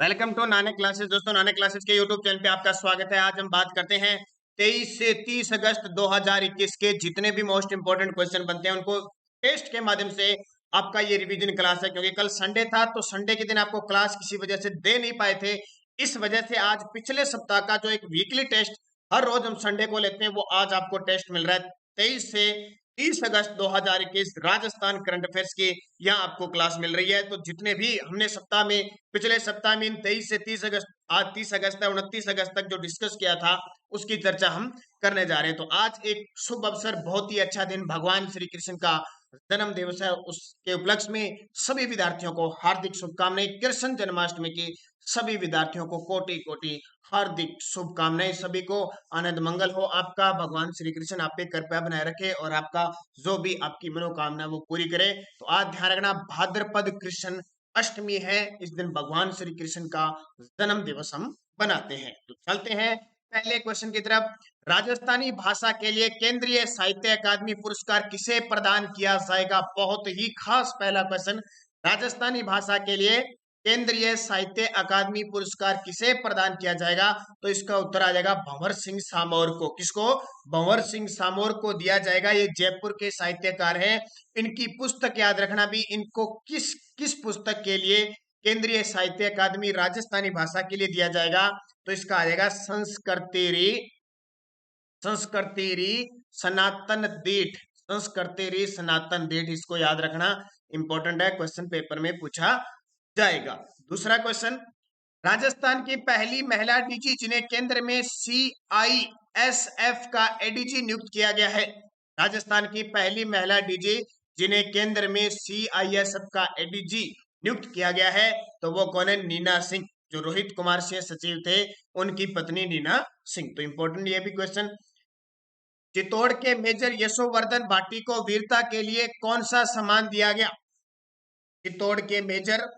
Welcome to Nanak classes. दोस्तों, Nanak classes के YouTube channel पे आपका स्वागत है। आज हम बात करते हैं 23 से 30 अगस्त 2021 के जितने भी मोस्ट इंपोर्टेंट क्वेश्चन बनते हैं उनको टेस्ट के माध्यम से आपका ये रिवीजन क्लास है। क्योंकि कल संडे था तो संडे के दिन आपको क्लास किसी वजह से दे नहीं पाए थे, इस वजह से आज पिछले सप्ताह का जो एक वीकली टेस्ट हर रोज हम संडे को लेते हैं वो आज आपको टेस्ट मिल रहा है। 23 से 30 अगस्त 2021 राजस्थान करंट अफेयर्स की यहाँ आपको क्लास मिल रही है। तो जितने भी हमने सप्ताह में पिछले सप्ताह में 23 से 30 अगस्त, आज 30 अगस्त है, 29 अगस्त तक जो डिस्कस किया था उसकी चर्चा हम करने जा रहे हैं। तो आज एक शुभ अवसर, बहुत ही अच्छा दिन, भगवान श्री कृष्ण का जन्म दिवस है। उसके उपलक्ष्य में सभी विद्यार्थियों को हार्दिक शुभकामनाएं। कृष्ण जन्माष्टमी की सभी विद्यार्थियों को कोटि कोटि हार्दिक शुभकामनाएं। सभी को आनंद मंगल हो। आपका भगवान श्री कृष्ण आप पे कृपा बनाए रखे और आपका जो भी आपकी मनोकामना वो पूरी करे। तो आज ध्यान रखना, भाद्रपद कृष्ण अष्टमी है, इस दिन भगवान श्री कृष्ण का जन्म दिवस हम बनाते हैं। तो चलते हैं पहले क्वेश्चन की तरफ। राजस्थानी भाषा के लिए केंद्रीय साहित्य अकादमी पुरस्कार किसे प्रदान किया जाएगा? बहुत ही खास पहला क्वेश्चन। राजस्थानी भाषा के लिए केंद्रीय साहित्य अकादमी पुरस्कार किसे प्रदान किया जाएगा? तो इसका उत्तर आ जाएगा भंवर सिंह सामोर को। किसको? भंवर सिंह सामोर को दिया जाएगा। ये जयपुर के साहित्यकार हैं। इनकी पुस्तक याद रखना भी, इनको किस किस पुस्तक के लिए केंद्रीय साहित्य अकादमी राजस्थानी भाषा के लिए दिया जाएगा? तो इसका आ जाएगा संस्कृतेरी संस्कृतेरी सनातन दीठ। संस्कृतेरी सनातन दीठ, इसको याद रखना, इंपॉर्टेंट है, क्वेश्चन पेपर में पूछा जाएगा। दूसरा क्वेश्चन, राजस्थान की पहली महिला डीजी जिन्हें केंद्र में सीआईएसएफ का एडीजी नियुक्त किया गया है। राजस्थान की पहली महिला डीजी जिन्हें केंद्र में सीआईएसएफ का एडीजी नियुक्त किया गया है तो वो कौन है? नीना सिंह। जो रोहित कुमार सिंह सचिव थे उनकी पत्नी नीना सिंह। तो इंपॉर्टेंट ये भी क्वेश्चन। चित्तौड़ के मेजर यशोवर्धन भाटी को वीरता के लिए कौन सा सम्मान दिया गया? चित्तौड़ के मेजर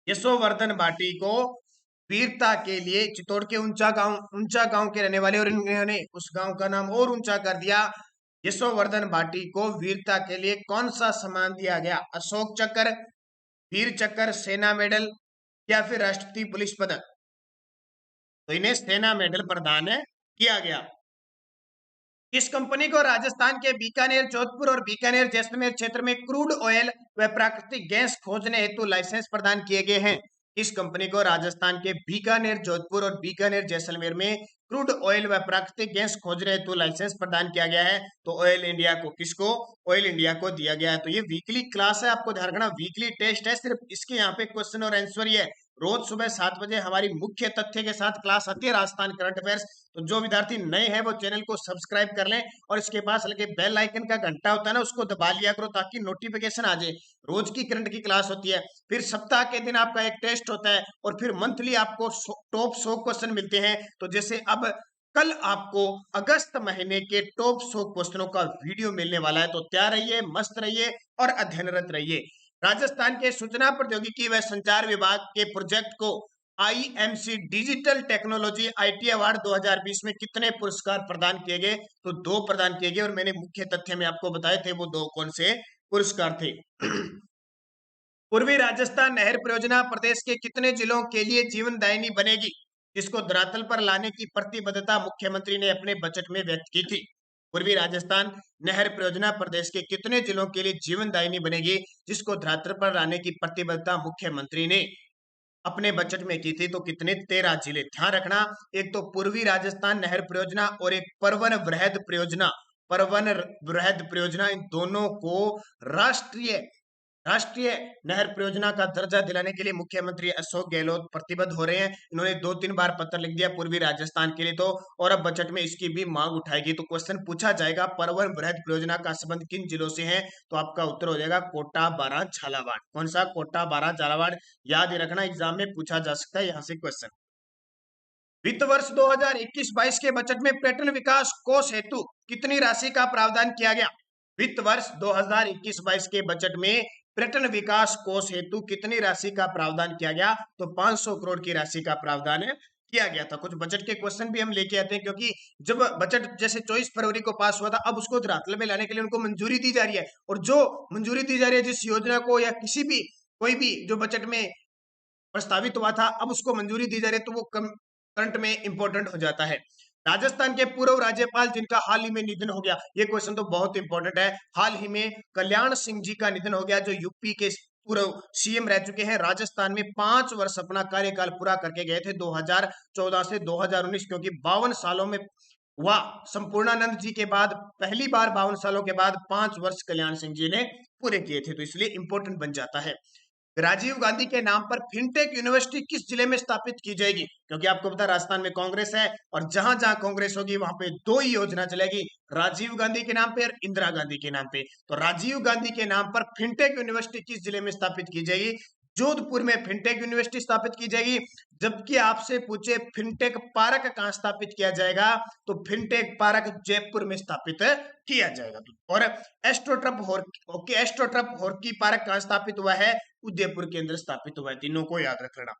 यशोवर्धन भाटी को वीरता के लिए, चित्तौड़ के ऊंचा गांव के रहने वाले और इन्होंने उस गांव का नाम और ऊंचा कर दिया। यशोवर्धन भाटी को वीरता के लिए कौन सा सम्मान दिया गया? अशोक चक्र, वीर चक्र, सेना मेडल या फिर राष्ट्रपति पुलिस पदक? तो इन्हें सेना मेडल प्रदान किया गया। इस कंपनी को राजस्थान के बीकानेर, जोधपुर और बीकानेर जैसलमेर क्षेत्र में क्रूड ऑयल व प्राकृतिक गैस खोजने हेतु लाइसेंस प्रदान किए गए हैं। इस कंपनी को राजस्थान के बीकानेर, जोधपुर और बीकानेर जैसलमेर में क्रूड ऑयल व प्राकृतिक गैस खोजने हेतु लाइसेंस प्रदान किया गया है। तो ऑयल इंडिया को, किसको? ऑयल इंडिया को दिया गया है। तो ये वीकली क्लास है, आपको ध्यान रखना, वीकली टेस्ट है। सिर्फ इसके यहाँ पे क्वेश्चन और आंसर ही है। रोज सुबह 7 बजे हमारी मुख्य तथ्य के साथ क्लास आती है, राजस्थान करंट अफेयर्स। तो जो विद्यार्थी नए हैं वो चैनल को सब्सक्राइब कर लें और इसके पास लगे बेल आइकन का घंटा होता है ना, उसको दबा लिया करो ताकि नोटिफिकेशन आ जाए। रोज की करंट की क्लास होती है, फिर सप्ताह के दिन आपका एक टेस्ट होता है और फिर मंथली आपको टॉप 100 क्वेश्चन मिलते हैं। तो जैसे अब कल आपको अगस्त महीने के टॉप 100 क्वेश्चनों का वीडियो मिलने वाला है। तो तैयार रहिए, मस्त रहिए और अध्ययनरत रहिए। राजस्थान के सूचना प्रौद्योगिकी व संचार विभाग के प्रोजेक्ट को IMC digital technology IT award 2020 में कितने पुरस्कार प्रदान किए गए? तो 2 प्रदान किए गए और मैंने मुख्य तथ्य में आपको बताए थे वो 2 कौन से पुरस्कार थे। पूर्वी राजस्थान नहर परियोजना प्रदेश के कितने जिलों के लिए जीवनदायिनी बनेगी? जिसको धरातल पर लाने की प्रतिबद्धता मुख्यमंत्री ने अपने बजट में व्यक्त की थी। पूर्वी राजस्थान नहर परियोजना प्रदेश के कितने जिलों के लिए जीवनदायिनी बनेगी, जिसको धरातल पर लाने की प्रतिबद्धता मुख्यमंत्री ने अपने बजट में की थी? तो कितने? 13 जिले। ध्यान रखना, एक तो पूर्वी राजस्थान नहर परियोजना और एक परवन वृहद परियोजना। परवन वृहद परियोजना, इन दोनों को राष्ट्रीय राष्ट्रीय नहर परियोजना का दर्जा दिलाने के लिए मुख्यमंत्री अशोक गहलोत प्रतिबद्ध हो रहे हैं। इन्होंने 2-3 बार पत्र लिख दिया पूर्वी राजस्थान के लिए तो, और अब बजट में इसकी भी मांग उठाएगी। तो क्वेश्चन पूछा जाएगा, परवन वृहद परियोजना का संबंध किन जिलों से है? तो आपका उत्तर हो जाएगा कोटा, बारां, झालावाड़। कौन सा? कोटा, बारां, झालावाड़। याद ही रखना, एग्जाम में पूछा जा सकता है यहाँ से क्वेश्चन। वित्त वर्ष 2021-22 के बजट में पर्यटन विकास कोष हेतु कितनी राशि का प्रावधान किया गया? वित्त वर्ष 2021-22 के बजट में पर्यटन विकास कोष हेतु कितनी राशि का प्रावधान किया गया? तो 500 करोड़ की राशि का प्रावधान किया गया था। कुछ बजट के क्वेश्चन भी हम लेके आते हैं, क्योंकि जब बजट जैसे 24 फरवरी को पास हुआ था, अब उसको धरातल में लाने के लिए उनको मंजूरी दी जा रही है। और जो मंजूरी दी जा रही है जिस योजना को या किसी भी कोई भी जो बजट में प्रस्तावित हुआ था, अब उसको मंजूरी दी जा रही है, तो वो करंट में इंपॉर्टेंट हो जाता है। राजस्थान के पूर्व राज्यपाल जिनका हाल ही में निधन हो गया, ये क्वेश्चन तो बहुत इंपॉर्टेंट है। हाल ही में कल्याण सिंह जी का निधन हो गया, जो यूपी के पूर्व सीएम रह चुके हैं। राजस्थान में 5 वर्ष अपना कार्यकाल पूरा करके गए थे 2014 से 2019, क्योंकि 52 सालों में हुआ। संपूर्णानंद जी के बाद पहली बार 52 सालों के बाद 5 वर्ष कल्याण सिंह जी ने पूरे किए थे, तो इसलिए इंपॉर्टेंट बन जाता है। राजीव गांधी के नाम पर फिनटेक यूनिवर्सिटी किस जिले में स्थापित की जाएगी? क्योंकि आपको पता है राजस्थान में कांग्रेस है, और जहां जहां कांग्रेस होगी वहां पे दो ही योजना चलेगी, राजीव गांधी के नाम पे और इंदिरा गांधी के नाम पे। तो राजीव गांधी के नाम पर फिनटेक यूनिवर्सिटी किस जिले में स्थापित की जाएगी? जोधपुर में फिनटेक यूनिवर्सिटी स्थापित की जाएगी। जबकि आपसे पूछे फिनटेक पार्क कहां स्थापित किया जाएगा, तो फिनटेक पार्क जयपुर में स्थापित किया जाएगा। और एस्ट्रोट्रप हॉर्की पार्क कहां स्थापित हुआ है? उदयपुर के अंदर स्थापित हुआ है। तीनों को याद रखना।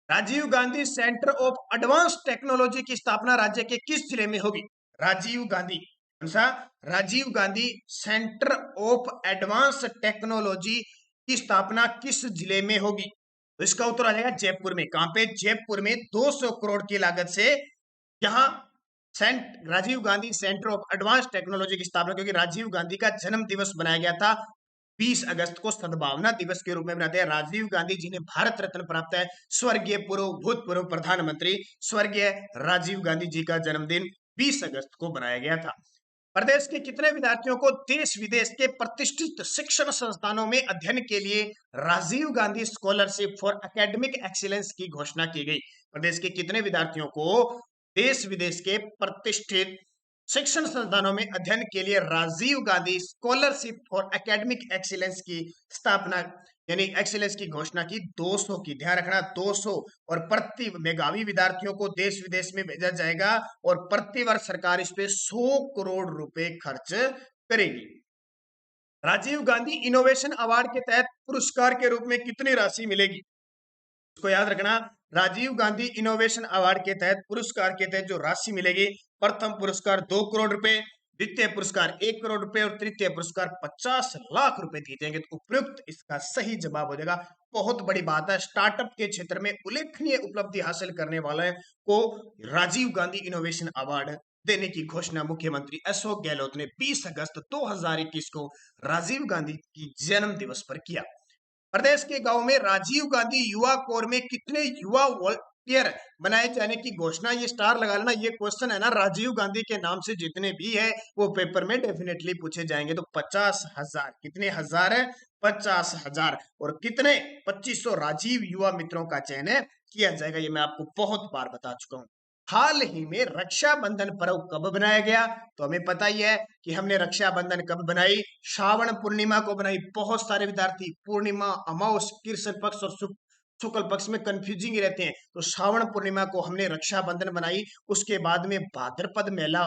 Rajiv Gandhi centre of advance technology की स्थापना राज्य के किस जिले में होगी? राजीव गांधी कौन सा? Rajiv Gandhi centre of advance technology की स्थापना किस जिले में होगी? तो इसका उत्तर आ जाएगा जयपुर में। कहां पे? जयपुर में 200 करोड़ की लागत से यहां Rajiv Gandhi centre of advance technology की स्थापना, क्योंकि राजीव गांधी का जन्म दिवस बनाया गया था 20 अगस्त को, सद्भावना दिवस के रूप में मनाते हैं। राजीव गांधी जिन्हें भारत रत्न प्राप्त है, स्वर्गीय भूतपूर्व प्रधानमंत्री स्वर्गीय राजीव गांधी जी का जन्मदिन 20 अगस्त को बनाया गया था। प्रदेश के कितने विद्यार्थियों को देश विदेश के प्रतिष्ठित शिक्षण संस्थानों में अध्ययन के लिए Rajiv Gandhi scholarship for academic excellence की घोषणा की गई? प्रदेश के कितने विद्यार्थियों को देश विदेश के प्रतिष्ठित शिक्षण संस्थानों में अध्ययन के लिए Rajiv Gandhi scholarship for academic excellence की स्थापना यानी एक्सीलेंस की घोषणा की? 200 की, ध्यान रखना 200, और प्रति मेधावी विद्यार्थियों को देश विदेश में भेजा जाएगा, और प्रति वर्ष सरकार इस पे 100 करोड़ रुपए खर्च करेगी। राजीव गांधी इनोवेशन अवार्ड के तहत पुरस्कार के रूप में कितनी राशि मिलेगी? इसको याद रखना। राजीव गांधी इनोवेशन अवार्ड के तहत पुरस्कार के तहत जो राशि मिलेगी, प्रथम पुरस्कार 2 करोड़ रुपए, द्वितीय पुरस्कार 1 करोड़ रुपए और तृतीय पुरस्कार 50 लाख रुपए दिए जाएंगे। तो उपयुक्त इसका सही जवाब हो जाएगा। बहुत बड़ी बात है, स्टार्टअप के क्षेत्र में उल्लेखनीय उपलब्धि हासिल करने वाले को राजीव गांधी इनोवेशन अवार्ड देने की घोषणा मुख्यमंत्री अशोक गहलोत ने 20 अगस्त 2021 को राजीव गांधी की जन्म दिवस पर किया। प्रदेश के गांव में राजीव गांधी युवा कोर में कितने युवा वॉलंटियर बनाए जाने की घोषणा? ये स्टार लगा लेना, ये क्वेश्चन है ना, राजीव गांधी के नाम से जितने भी है वो पेपर में डेफिनेटली पूछे जाएंगे। तो 50,000, कितने हजार है? 50,000। और कितने? 2500 राजीव युवा मित्रों का चयन किया जाएगा। ये मैं आपको बहुत बार बता चुका हूं। हाल ही में रक्षाबंधन पर्व कब बनाया गया? तो हमें पता ही है कि हमने रक्षाबंधन कब बनाई, श्रावण पूर्णिमा को बनाई। बहुत सारे विद्यार्थी पूर्णिमा, अमावस, कृष्ण पक्ष और शुक्ल पक्ष में कंफ्यूजिंग रहते हैं। तो श्रावण पूर्णिमा को हमने रक्षाबंधन बनाई। उसके बाद में भाद्रपद मेला,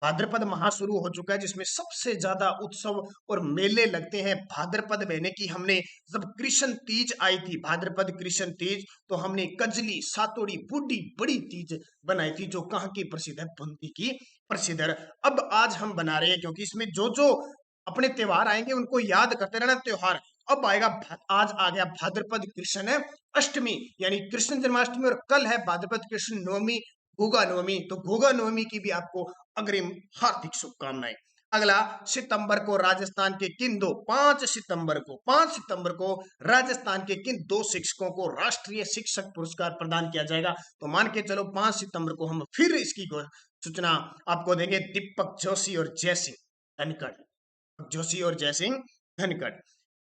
भाद्रपद माह शुरू हो चुका है, जिसमें सबसे ज्यादा उत्सव और मेले लगते हैं भाद्रपद महीने की। हमने जब कृष्ण तीज आई थी, भाद्रपद कृष्ण तीज, तो हमने कजली, सातोड़ी, बूढ़ी बड़ी तीज बनाई थी, जो कहाँ की प्रसिद्ध है? बूंदी की प्रसिद्ध है। अब आज हम बना रहे हैं, क्योंकि इसमें जो जो अपने त्योहार आएंगे उनको याद करते रहना। त्योहार अब आएगा, आज आ गया भाद्रपद कृष्ण अष्टमी यानी कृष्ण जन्माष्टमी, और कल है भाद्रपद कृष्ण नवमी, घोगा नवमी। तो घोगा नवमी की भी आपको अग्रिम हार्दिक शुभकामनाएं। अगला, सितंबर को राजस्थान के किन 5 सितंबर को राजस्थान के किन 2 शिक्षकों को राष्ट्रीय शिक्षक पुरस्कार प्रदान किया जाएगा? तो मान के चलो 5 सितंबर को हम फिर इसकी सूचना आपको देंगे। दीपक जोशी और जयसिंह धनखड़, जोशी और जयसिंह धनखड़।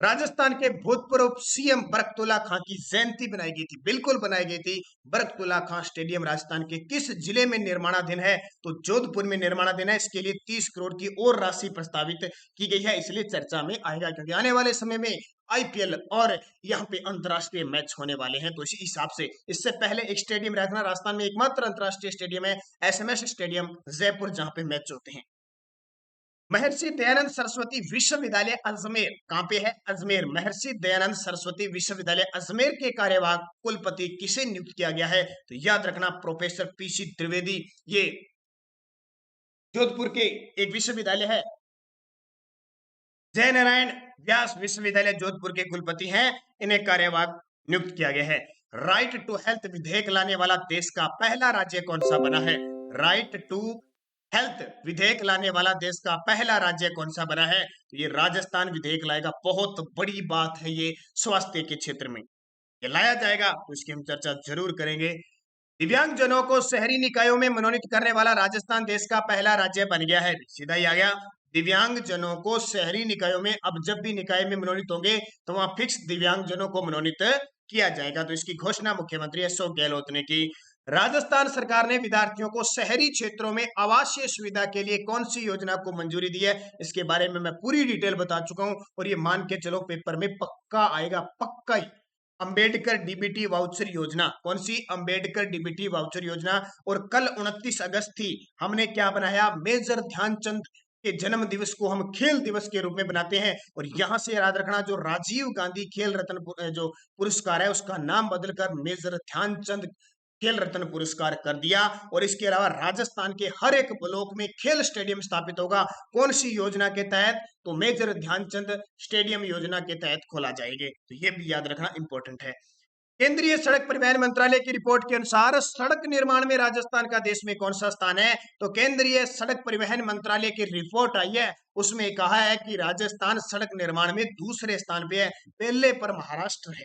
राजस्थान के भूतपूर्व सीएम बरकतुल्ला खां की जयंती बनाई गई थी, बिल्कुल बनाई गई थी। बरकतुल्ला खां स्टेडियम राजस्थान के किस जिले में निर्माणाधीन है? तो जोधपुर में निर्माणाधीन है। इसके लिए 30 करोड़ की और राशि प्रस्तावित की गई है, इसलिए चर्चा में आएगा, क्योंकि आने वाले समय में आईपीएल और यहाँ पे अंतरराष्ट्रीय मैच होने वाले हैं। तो इसी हिसाब से इससे पहले एक स्टेडियम रखना, राजस्थान में एकमात्र अंतरराष्ट्रीय स्टेडियम है एसएमएस स्टेडियम जयपुर, जहां पे मैच होते हैं। महर्षि दयानंद सरस्वती विश्वविद्यालय अजमेर कहां पे है? अजमेर। महर्षि दयानंद सरस्वती विश्वविद्यालय अजमेर के कार्यवाहक कुलपति किसे नियुक्त किया गया है? तो याद रखना प्रोफेसर पीसी द्विवेदी। ये जोधपुर के एक विश्वविद्यालय है, जय नारायण व्यास विश्वविद्यालय जोधपुर के कुलपति हैं। इन्हें कार्यवाहक नियुक्त किया गया है। राइट टू हेल्थ विधेयक लाने वाला देश का पहला राज्य कौन सा बना है? राइट टू हेल्थ विधेयक लाने वाला देश का पहला राज्य कौन सा बना है? तो ये राजस्थान विधेयक लाएगा। बहुत बड़ी बात है ये स्वास्थ्य के क्षेत्र में, ये लाया जाएगा तो इसकी हम चर्चा जरूर करेंगे। दिव्यांगजनों को शहरी निकायों में मनोनीत करने वाला राजस्थान देश का पहला राज्य बन गया है। सीधा ही आ गया। दिव्यांगजनों को शहरी निकायों में, अब जब भी निकाय में मनोनीत होंगे तो वहां फिक्स दिव्यांगजनों को मनोनीत किया जाएगा। तो इसकी घोषणा मुख्यमंत्री अशोक गहलोत ने की। राजस्थान सरकार ने विद्यार्थियों को शहरी क्षेत्रों में आवासीय सुविधा के लिए कौन सी योजना को मंजूरी दी है? इसके बारे में मैं पूरी डिटेल बता चुका हूं और ये मान के चलो पेपर में पक्का आएगा, पक्का ही। अंबेडकर डीबीटी वाउचर योजना। कौन सी? अंबेडकर डीबीटी वाउचर योजना। और कल 29 अगस्त थी, हमने क्या बनाया? मेजर ध्यानचंद के जन्म दिवस को हम खेल दिवस के रूप में बनाते हैं। और यहां से याद रखना, जो राजीव गांधी खेल रत्न जो पुरस्कार है उसका नाम बदलकर मेजर ध्यानचंद खेल रत्न पुरस्कार कर दिया। और इसके अलावा राजस्थान के हर एक ब्लॉक में खेल स्टेडियम स्थापित होगा। कौन सी योजना के तहत? तो मेजर ध्यानचंद स्टेडियम योजना के तहत खोला जाएगा। तो ये भी याद रखना इंपॉर्टेंट है। केंद्रीय सड़क परिवहन मंत्रालय की रिपोर्ट के अनुसार सड़क निर्माण में राजस्थान का देश में कौन सा स्थान है? तो केंद्रीय सड़क परिवहन मंत्रालय की रिपोर्ट आई है, उसमें कहा है कि राजस्थान सड़क निर्माण में दूसरे स्थान पे है, पहले पर महाराष्ट्र है।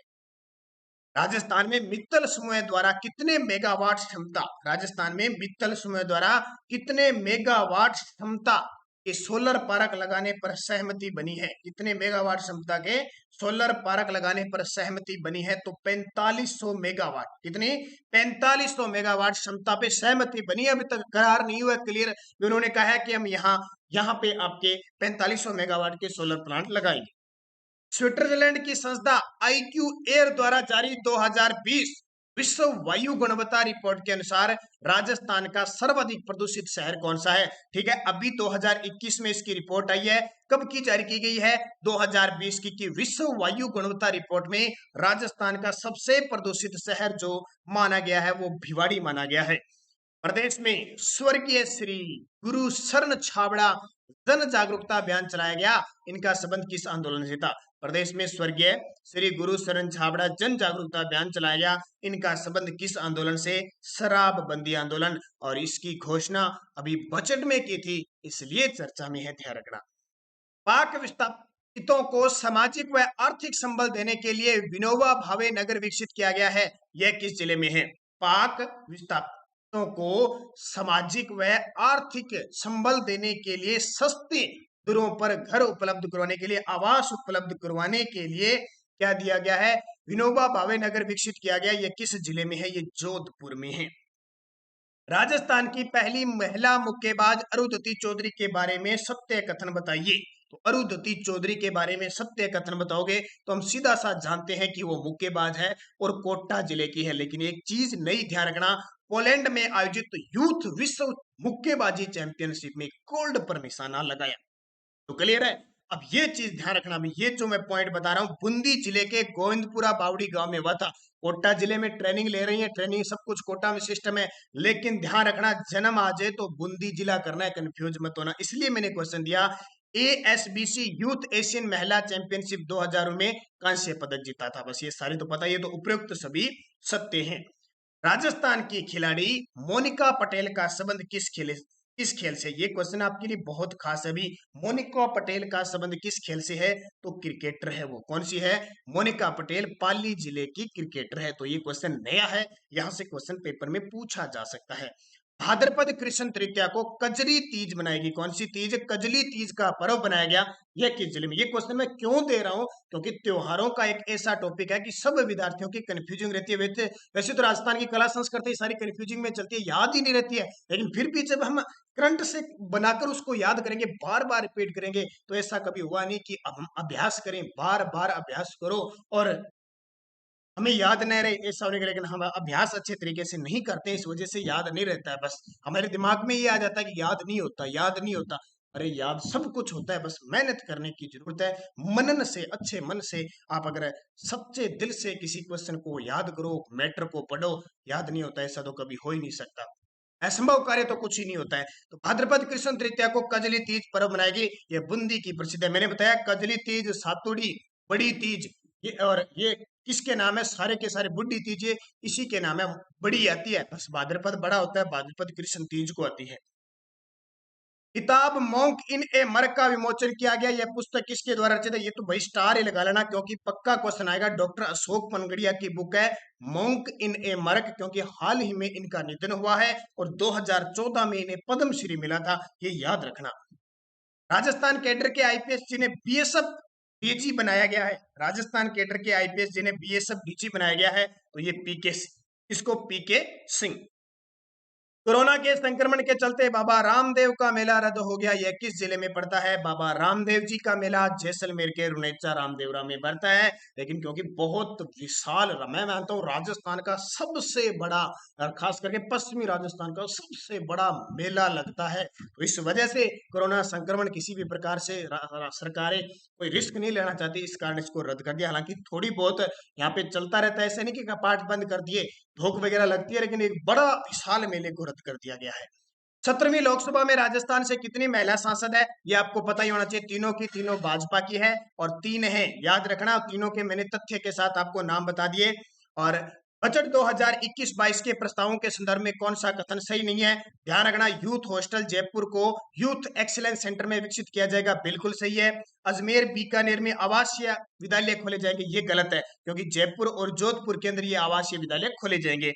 राजस्थान में मित्तल समूह द्वारा कितने मेगावाट क्षमता, राजस्थान में मित्तल समूह द्वारा कितने मेगावाट क्षमता के सोलर पार्क लगाने पर सहमति बनी है? कितने मेगावाट क्षमता के सोलर पार्क लगाने पर सहमति बनी है? तो 4500 मेगावाट। कितनी? 4500 मेगावाट क्षमता पे सहमति बनी। अभी तक करार नहीं हुआ क्लियर। उन्होंने कहा है कि हम यहाँ पे आपके 4500 मेगावाट के सोलर प्लांट लगाएंगे। स्विट्जरलैंड की संस्था आईक्यू एयर द्वारा जारी 2020 विश्व वायु गुणवत्ता रिपोर्ट के अनुसार राजस्थान का सर्वाधिक प्रदूषित शहर कौन सा है? ठीक है, अभी 2021 में इसकी रिपोर्ट आई है। कब की जारी की गई है? 2020 की विश्व वायु गुणवत्ता रिपोर्ट में राजस्थान का सबसे प्रदूषित शहर जो माना गया है वो भिवाड़ी माना गया है। प्रदेश में स्वर्गीय श्री गुरु शरण छाबड़ा जन जागरूकता अभियान चलाया गया, इनका संबंध किस आंदोलन से था? प्रदेश में स्वर्गीय श्री गुरु शरण छाबड़ा जन जागरूकता अभियान चलाया गया, इनका संबंध किस आंदोलन से? शराबबंदी आंदोलन। और इसकी घोषणा अभी बजट में की थी, इसलिए चर्चा में है, ध्यान रखना। पाक विस्थापितों को सामाजिक व आर्थिक संबल देने के लिए विनोबा भावे नगर विकसित किया गया है, यह किस जिले में है? पाक विस्थापितों को सामाजिक व आर्थिक संबल देने के लिए सस्ते दरों पर घर उपलब्ध करवाने के लिए, आवास उपलब्ध करवाने के लिए क्या दिया गया है? विनोबा भावे नगर विकसित किया गया। यह किस जिले में है? ये जोधपुर में है। राजस्थान की पहली महिला मुक्केबाज अरुंधति चौधरी के बारे में सत्य कथन बताइए। तो अरुंधति चौधरी के बारे में सत्य कथन बताओगे तो हम सीधा सा जानते हैं कि वो मुक्केबाज है और कोटा जिले की है। लेकिन एक चीज नई ध्यान रखना, पोलैंड में आयोजित यूथ विश्व मुक्केबाजी चैंपियनशिप में गोल्ड पर निशाना लगाया। तो क्लियर है। अब ये चीज ध्यान रखना, भी ये जो मैं पॉइंट बता रहा हूँ बूंदी जिले के गोविंदपुरा बावड़ी गांव में हुआ था। कोटा जिले में ट्रेनिंग ले रही है, ट्रेनिंग सब कुछ कोटा में सिस्टम है, लेकिन ध्यान रखना जन्म आ जाए तो बूंदी जिला करना है, कंफ्यूज मत होना। इसलिए मैंने क्वेश्चन दिया। एएसबीसी यूथ एशियन महिला चैंपियनशिप 2000 में कांस्य पदक जीता था। बस ये सारी तो पता, ये तो उपयुक्त सभी सत्य हैं। राजस्थान की खिलाड़ी मोनिका पटेल का संबंध किस खेल से? ये क्वेश्चन आपके लिए बहुत खास है। अभी मोनिका पटेल का संबंध किस खेल से है? तो क्रिकेटर है वो। कौन सी है? मोनिका पटेल पाली जिले की क्रिकेटर है। तो ये क्वेश्चन नया है, यहां से क्वेश्चन पेपर में पूछा जा सकता है। भाद्रपद कृष्ण तृतीया को कजरी तीज मनाएगी। कौन सी तीज? कजली तीज का पर्व बनाया गया, यह किस जिले में? ये क्वेश्चन मैं क्यों दे रहा हूं? क्योंकि त्योहारों का एक ऐसा टॉपिक है कि सब विद्यार्थियों की कंफ्यूजिंग रहती है। वैसे तो राजस्थान की कला संस्कृति सारी कंफ्यूजिंग में चलती है, याद ही नहीं रहती है, लेकिन फिर भी जब हम करंट से बनाकर उसको याद करेंगे, बार बार रिपीट करेंगे, तो ऐसा कभी हुआ नहीं कि अब हम अभ्यास करें, बार बार अभ्यास करो और हमें याद नहीं रहे, ऐसा होने का। लेकिन हम अभ्यास अच्छे तरीके से नहीं करते, इस वजह से याद नहीं रहता है। बस हमारे दिमाग में ये आ जाता है कि याद नहीं होता, याद नहीं होता। अरे याद सब कुछ होता है, बस मेहनत करने की जरूरत है। मनन से, अच्छे मन से आप अगर सच्चे दिल से किसी क्वेश्चन को याद करो, मैटर को पढ़ो, याद नहीं होता, ऐसा तो कभी हो ही नहीं सकता। असंभव कार्य तो कुछ ही नहीं होता है। तो भाद्रपद कृष्ण तृतीया को कजली तीज पर्व मनाएगी, ये बूंदी की प्रसिद्ध है। मैंने बताया कजली तीज, सातुड़ी, बड़ी तीज, और ये किसके नाम है? सारे के सारे बुड्ढी तीज ये इसी के नाम है। बड़ी आती है, बस भाद्रपद बड़ा होता है, भाद्रपद कृष्ण तीज को आती है। किताब मॉन्क इन ए मर्क का विमोचन किया गया। यह पुस्तक किसके द्वारा रचित है? ये तो भाई स्टार ही लगा लेना, क्योंकि पक्का क्वेश्चन आएगा। डॉक्टर अशोक पनगड़िया की बुक है मॉन्क इन ए मर्क, क्योंकि हाल ही में इनका निधन हुआ है और 2014 में इन्हें पद्मश्री मिला था, ये याद रखना। राजस्थान कैडर के आईपीएस जिन्हें बीएसएफ डीजी बनाया गया है, राजस्थान कैडर के आईपीएस जिन्हें बीएसएफ डीजी बनाया गया है, तो ये पीके, इसको पीके सिंह। कोरोना के संक्रमण के चलते बाबा रामदेव का मेला रद्द हो गया। यह किस जिले में पड़ता है? बाबा रामदेव जी का मेला जैसलमेर के रुनेचा रामदेवरा में पड़ता है। लेकिन क्योंकि बहुत विशाल, मैं मानता हूँ राजस्थान का सबसे बड़ा, और खास करके पश्चिमी राजस्थान का सबसे बड़ा मेला लगता है, तो इस वजह से कोरोना संक्रमण किसी भी प्रकार से सरकारें कोई रिस्क नहीं लेना चाहती, इस कारण इसको रद्द कर दिया। हालांकि थोड़ी बहुत यहाँ पे चलता रहता है, ऐसे नहीं कि कपाट बंद कर दिए, धूप वगैरह लगती है, लेकिन एक बड़ा विशाल मेले को रद्द कर दिया गया है। 17वीं लोकसभा में राजस्थान से कितनी महिला सांसद है? ये आपको पता ही होना चाहिए। तीनों की तीनों भाजपा की है और 3 है, याद रखना। तीनों के मैंने तथ्य के साथ आपको नाम बता दिए। और बजट 2021-22 के प्रस्तावों के संदर्भ में कौन सा कथन सही नहीं है? ध्यान रखना, यूथ हॉस्टल जयपुर को यूथ एक्सीलेंस सेंटर में विकसित किया जाएगा, बिल्कुल सही है। अजमेर बीकानेर में आवासीय विद्यालय खोले जाएंगे, ये गलत है, क्योंकि जयपुर और जोधपुर के अंदर ये आवासीय विद्यालय खोले जाएंगे।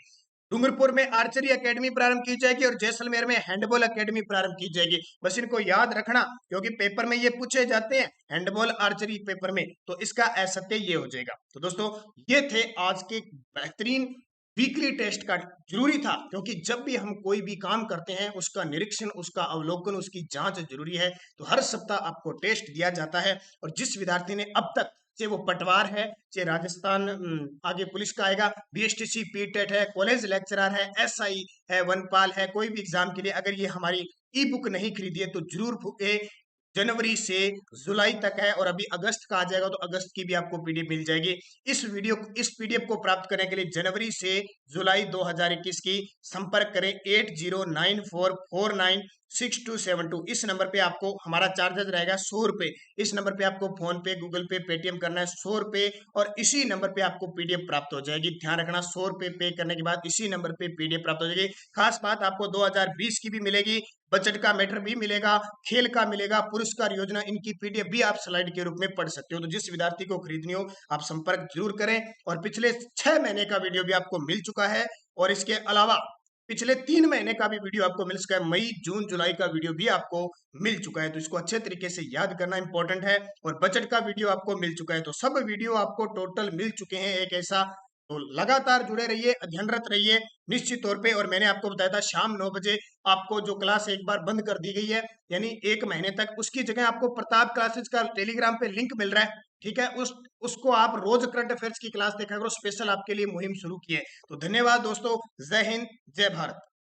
डूंगरपुर में आर्चरी एकेडमी प्रारंभ की जाएगी और जैसलमेर में हैंडबॉल एकेडमी प्रारंभ की जाएगी। बस इनको याद रखना, क्योंकि पेपर में ये पूछे जाते हैं, हैंडबॉल आर्चरी पेपर में, तो इसका असत्य ये हो जाएगा। तो दोस्तों, ये थे आज के बेहतरीन वीकली टेस्ट का। जरूरी था, क्योंकि जब भी हम कोई भी काम करते हैं उसका निरीक्षण, उसका अवलोकन, उसकी जांच जरूरी है। तो हर सप्ताह आपको टेस्ट दिया जाता है, और जिस विद्यार्थी ने अब तक, चाहे वो पटवार है, चाहे राजस्थान आगे पुलिस का आएगा, बीएसटीसी पीटेट है, कॉलेज लेक्चरर है, एसआई है, वनपाल है, कोई भी एग्जाम के लिए अगर ये हमारी ई बुक नहीं खरीदी है तो जरूर जनवरी से जुलाई तक है, और अभी अगस्त का आ जाएगा तो अगस्त की भी आपको पीडीएफ मिल जाएगी। इस पीडीएफ को प्राप्त करने के लिए जनवरी से जुलाई 2021 की संपर्क करें 8094496272। इस नंबर पे आपको हमारा चार्जेस रहेगा 100 रुपए। इस नंबर पे आपको फोन पे, गूगल पे, पेटीएम करना है 100 रुपए, और इसी नंबर पे आपको पीडीएफ प्राप्त हो जाएगी। ध्यान रखना, 100 रुपए पे करने के बाद इसी नंबर पे पीडीएफ प्राप्त हो जाएगी। खास बात, आपको 2020 की भी मिलेगी, बजट का मैटर भी मिलेगा, खेल का मिलेगा, पुरस्कार योजना, इनकी पीडीएफ भी आप स्लाइड के रूप में पढ़ सकते हो। तो जिस विद्यार्थी को खरीदनी हो आप संपर्क जरूर करें। और पिछले 6 महीने का वीडियो भी आपको मिल चुका है, और इसके अलावा पिछले 3 महीने का भी वीडियो आपको मिल चुका है। मई, जून, जुलाई का वीडियो भी आपको मिल चुका है, तो इसको अच्छे तरीके से याद करना इंपॉर्टेंट है। और बजट का वीडियो आपको मिल चुका है, तो सब वीडियो आपको टोटल मिल चुके हैं एक ऐसा। तो लगातार जुड़े रहिए, अध्ययनरत रहिए निश्चित तौर पे। और मैंने आपको बताया था शाम 9 बजे आपको जो क्लास एक बार बंद कर दी गई है, यानी 1 महीने तक, उसकी जगह आपको प्रताप क्लासेस का टेलीग्राम पे लिंक मिल रहा है, ठीक है। उसको आप रोज करंट अफेयर्स की क्लास देखा करो, स्पेशल आपके लिए मुहिम शुरू की है। तो धन्यवाद दोस्तों, जय हिंद, जय भारत।